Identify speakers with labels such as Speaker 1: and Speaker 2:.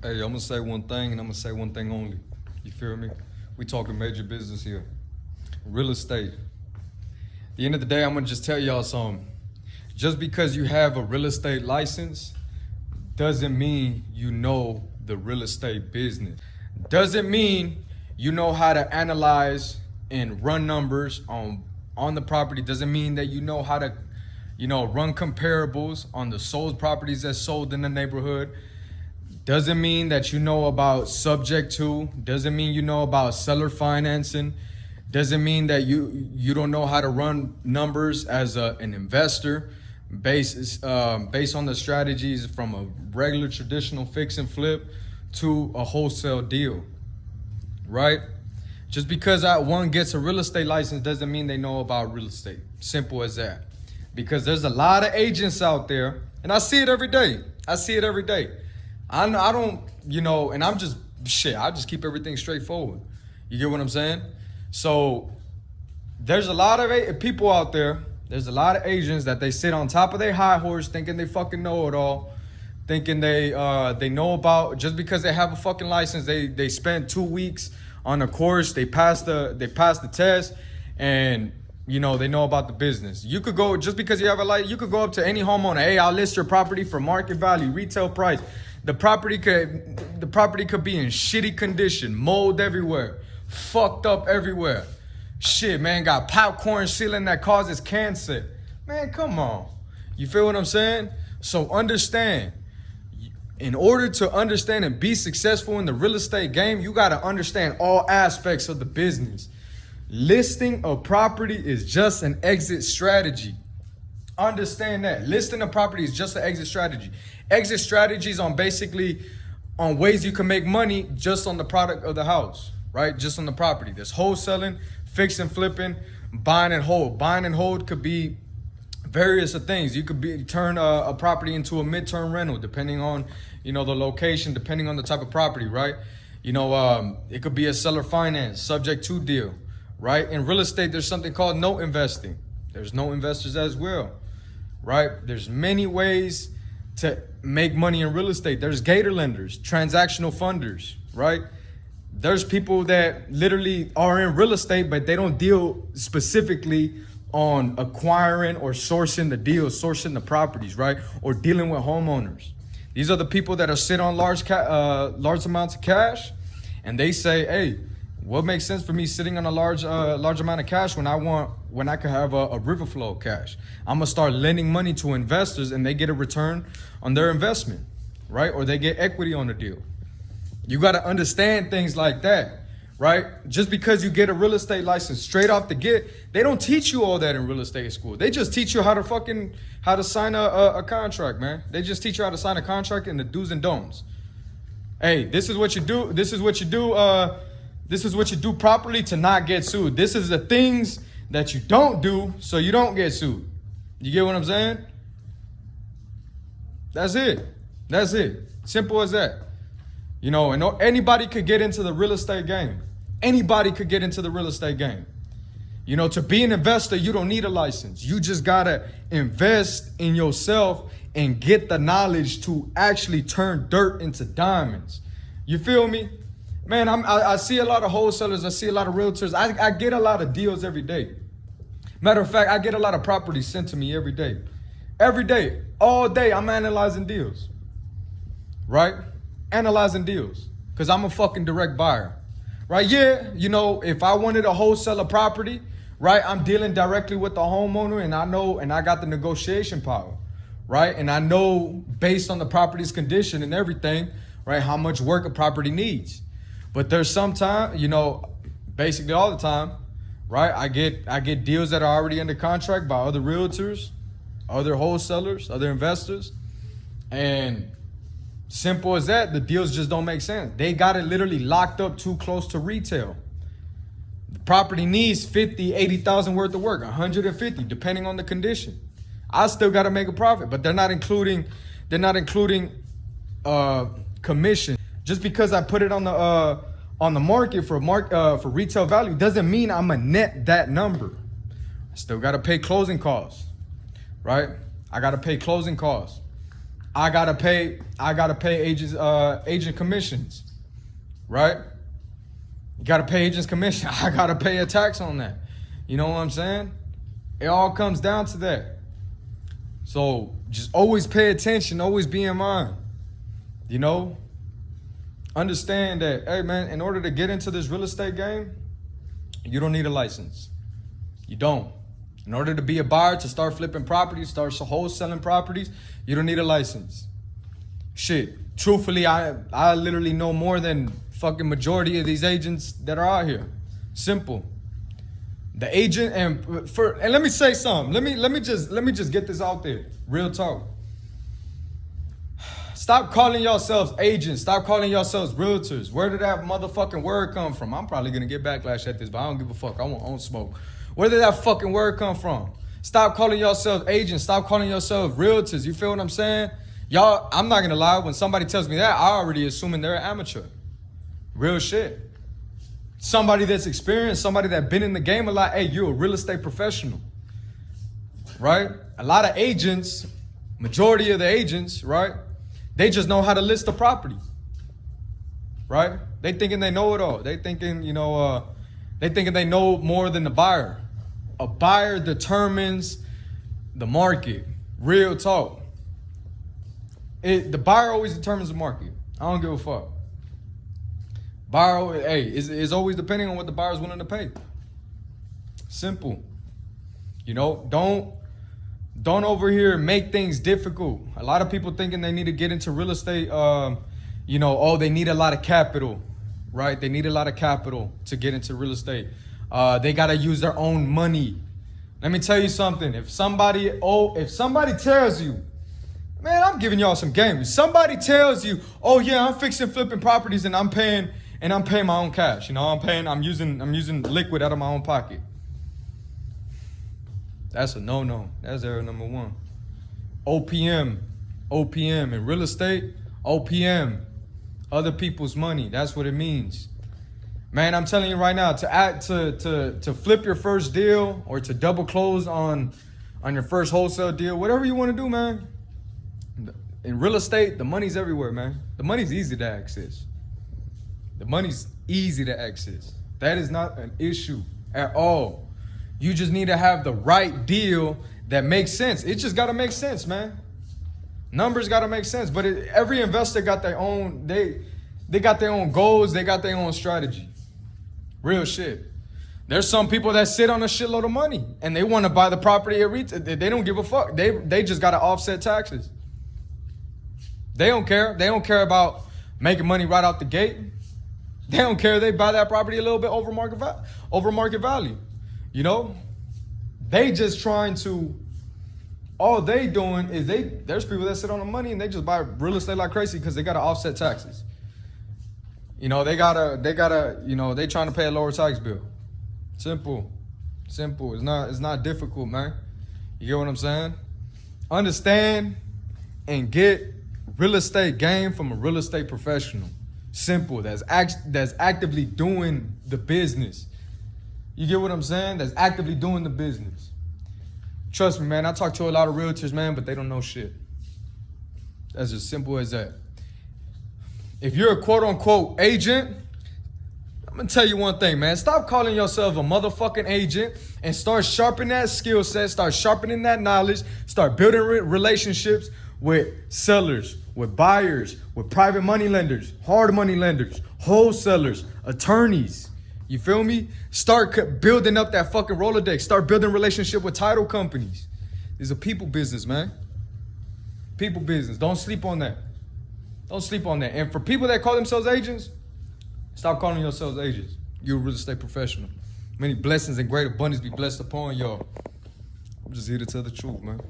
Speaker 1: Hey, I'm gonna say one thing and I'm gonna say one thing only. You feel me? We talking major business here. Real estate. At the end of the day, I'm gonna just tell y'all something. Just because you have a real estate license doesn't mean you know the real estate business. Doesn't mean you know how to analyze and run numbers on the property. Doesn't mean that you know how to, run comparables on the sold properties that's sold in the neighborhood. Doesn't mean that you know about subject to. Doesn't mean you know about seller financing. Doesn't mean that you don't know how to run numbers as an investor based on the strategies from a regular traditional fix and flip to a wholesale deal, right? Just because one gets a real estate license doesn't mean they know about real estate. Simple as that. Because there's a lot of agents out there, and I see it every day. I don't, and I'm just, I just keep everything straightforward. You get what I'm saying? So there's a lot of people out there. There's a lot of agents that they sit on top of their high horse thinking they fucking know it all. Thinking they know about, just because they have a fucking license, they spent 2 weeks on a course, they passed the test, and they know about the business. You could go, just because you have a license, you could go up to any homeowner. Hey, I'll list your property for market value, retail price. The property could be in shitty condition, mold everywhere, fucked up everywhere. Shit, man, got popcorn ceiling that causes cancer. Man, come on. You feel what I'm saying? So understand, in order to understand and be successful in the real estate game, you got to understand all aspects of the business. Listing a property is just an exit strategy. Understand that. Listing a property is just an exit strategy. Exit strategies on ways you can make money just on the product of the house, right? Just on the property. There's wholesaling, fix and flipping, buying and hold. Buying and hold could be various of things. You could turn a property into a midterm rental, depending on, the location, depending on the type of property, right? It could be a seller finance, subject to deal, right? In real estate, there's something called note investing. There's note investors as well, right? There's many ways to make money in real estate. There's gator lenders, transactional funders, right? There's people that literally are in real estate, but they don't deal specifically on acquiring or sourcing the deals, sourcing the properties, right? Or dealing with homeowners. These are the people that are sit on large amounts of cash, and they say, hey, what makes sense for me sitting on a large amount of cash when I could have a river flow of cash? I'm gonna start lending money to investors, and they get a return on their investment, right? Or they get equity on the deal. You got to understand things like that, right? Just because you get a real estate license straight off the get, they don't teach you all that in real estate school. They just teach you how to sign a contract, man. They just teach you how to sign a contract and the do's and don'ts. Hey, this is what you do. This is what you do. This is what you do properly to not get sued. This is the things that you don't do so you don't get sued. You get what I'm saying? That's it. Simple as that. And anybody could get into the real estate game. To be an investor, you don't need a license. You just gotta invest in yourself and get the knowledge to actually turn dirt into diamonds. You feel me? Man, I see a lot of wholesalers. I see a lot of realtors. I get a lot of deals every day. Matter of fact, I get a lot of properties sent to me every day. Every day, all day, I'm analyzing deals. Right? Analyzing deals. Because I'm a fucking direct buyer. Right? Yeah, if I wanted a wholesaler property, right, I'm dealing directly with the homeowner, and I got the negotiation power. Right? And I know based on the property's condition and everything, right, how much work a property needs. But there's sometimes, basically all the time, right? I get deals that are already under contract by other realtors, other wholesalers, other investors. And simple as that, the deals just don't make sense. They got it literally locked up too close to retail. The property needs 50, 80,000 worth of work, 150, depending on the condition. I still got to make a profit, but they're not including commission. Just because I put it on the market for retail value doesn't mean I'm a net that number. I still got to pay closing costs, right? I got to pay closing costs. I gotta pay agent commissions, right? You gotta pay agents commission. I gotta pay a tax on that. You know what I'm saying? It all comes down to that. So just always pay attention, always be in mind. You know? Understand that, hey man, in order to get into this real estate game, you don't need a license. You don't. In order to be a buyer, to start flipping properties, start wholesaling properties, you don't need a license. Shit, truthfully, I literally know more than fucking majority of these agents that are out here. Simple. The agent and let me say something. Let me just get this out there. Real talk. Stop calling yourselves agents. Stop calling yourselves realtors. Where did that motherfucking word come from? I'm probably gonna get backlash at this, but I don't give a fuck. I won't smoke. Where did that fucking word come from? Stop calling yourselves agents. Stop calling yourselves realtors. You feel what I'm saying? Y'all, I'm not gonna lie. When somebody tells me that, I already assuming they're an amateur. Real shit. Somebody that's experienced, somebody that's been in the game a lot. Hey, you're a real estate professional, right? A lot of agents, majority of the agents, right? They just know how to list a property, right? They thinking they know it all. They thinking, they thinking they know more than the buyer. A buyer determines the market. Real talk. The buyer always determines the market. I don't give a fuck. Buyer, hey, it's always depending on what the buyer's willing to pay. Simple. Don't over here make things difficult. A lot of people thinking they need to get into real estate, they need a lot of capital, right? They need a lot of capital to get into real estate. They got to use their own money. Let me tell you something. If somebody tells you, man, I'm giving y'all some game. If somebody tells you, oh yeah, I'm fixing flipping properties and I'm paying my own cash. I'm using liquid out of my own pocket. That's a no-no. That's error number one. OPM in real estate, OPM, other people's money. That's what it means. Man, I'm telling you right now, to flip your first deal or to double close on your first wholesale deal, whatever you want to do, man. In real estate, the money's everywhere, man. The money's easy to access. That is not an issue at all. You just need to have the right deal that makes sense. It just got to make sense, man. Numbers got to make sense. But every investor got their own, they got their own goals. They got their own strategy. Real shit. There's some people that sit on a shitload of money and they want to buy the property at retail. They don't give a fuck. They just got to offset taxes. They don't care. They don't care about making money right out the gate. They don't care. They buy that property a little bit over market value. They just trying to, all they doing is there's people that sit on the money and they just buy real estate like crazy because they got to offset taxes. They trying to pay a lower tax bill. Simple. It's not difficult, man. You get what I'm saying? Understand and get real estate game from a real estate professional. Simple. That's actively doing the business. You get what I'm saying? That's actively doing the business. Trust me, man. I talk to a lot of realtors, man, but they don't know shit. That's as simple as that. If you're a quote-unquote agent, I'm going to tell you one thing, man. Stop calling yourself a motherfucking agent and start sharpening that skill set. Start sharpening that knowledge. Start building relationships with sellers, with buyers, with private money lenders, hard money lenders, wholesalers, attorneys. You feel me? Start building up that fucking Rolodex. Start building relationship with title companies. It's a people business, man. People business. Don't sleep on that. Don't sleep on that. And for people that call themselves agents, stop calling yourselves agents. You're a real estate professional. Many blessings and great abundance be blessed upon y'all. I'm just here to tell the truth, man.